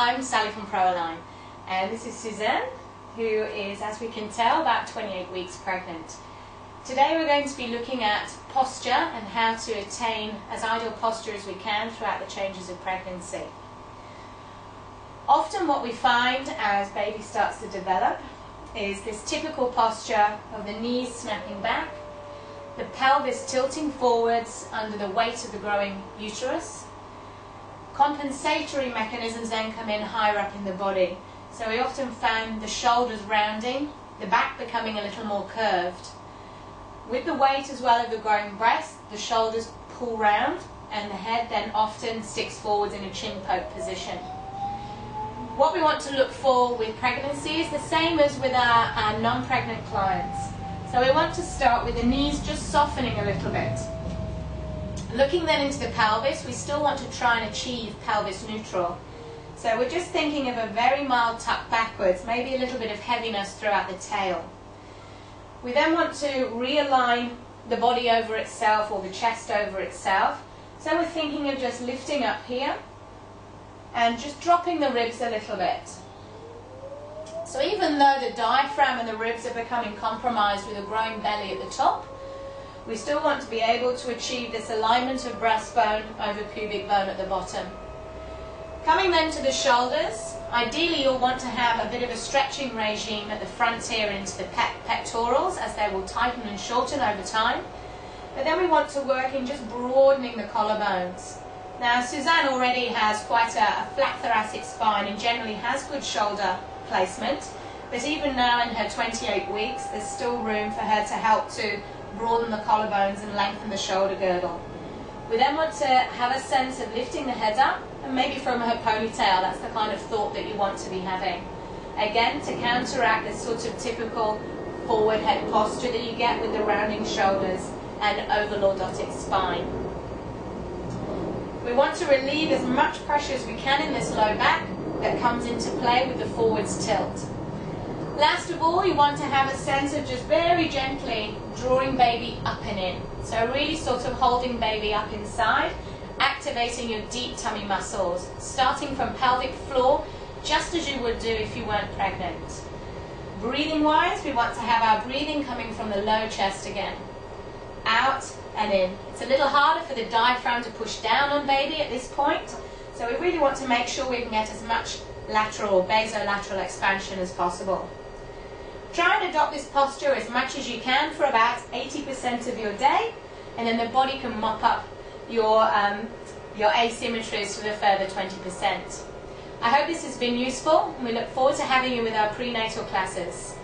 I'm Sally from Pro-Align, and this is Suzanne, who is, as we can tell, about 28 weeks pregnant. Today we're going to be looking at posture and how to attain as ideal posture as we can throughout the changes of pregnancy. Often what we find as baby starts to develop is this typical posture of the knees snapping back, the pelvis tilting forwards under the weight of the growing uterus. Compensatory mechanisms then come in higher up in the body. So we often find the shoulders rounding, the back becoming a little more curved. With the weight as well of the growing breast, the shoulders pull round and the head then often sticks forwards in a chin poke position. What we want to look for with pregnancy is the same as with our non-pregnant clients. So we want to start with the knees just softening a little bit. Looking then into the pelvis, we still want to try and achieve pelvis neutral. So we're just thinking of a very mild tuck backwards, maybe a little bit of heaviness throughout the tail. We then want to realign the body over itself or the chest over itself. So we're thinking of just lifting up here and just dropping the ribs a little bit. So even though the diaphragm and the ribs are becoming compromised with a growing belly at the top, we still want to be able to achieve this alignment of breastbone over pubic bone at the bottom. Coming then to the shoulders, ideally you'll want to have a bit of a stretching regime at the front here into the pectorals, as they will tighten and shorten over time. But then we want to work in just broadening the collarbones. Now Suzanne already has quite a flat thoracic spine and generally has good shoulder placement, but even now in her 28 weeks there's still room for her to help to broaden the collarbones and lengthen the shoulder girdle. We then want to have a sense of lifting the head up, and maybe from her ponytail, that's the kind of thought that you want to be having. Again, to counteract this sort of typical forward head posture that you get with the rounding shoulders and oval-lordotic spine. We want to relieve as much pressure as we can in this low back that comes into play with the forwards tilt. Last of all, you want to have a sense of just very gently drawing baby up and in. So really sort of holding baby up inside, activating your deep tummy muscles, starting from pelvic floor, just as you would do if you weren't pregnant. Breathing wise, we want to have our breathing coming from the low chest again. Out and in. It's a little harder for the diaphragm to push down on baby at this point, so we really want to make sure we can get as much lateral or basolateral expansion as possible. Try and adopt this posture as much as you can for about 80% of your day, and then the body can mop up your asymmetries for the further 20%. I hope this has been useful, and we look forward to having you with our prenatal classes.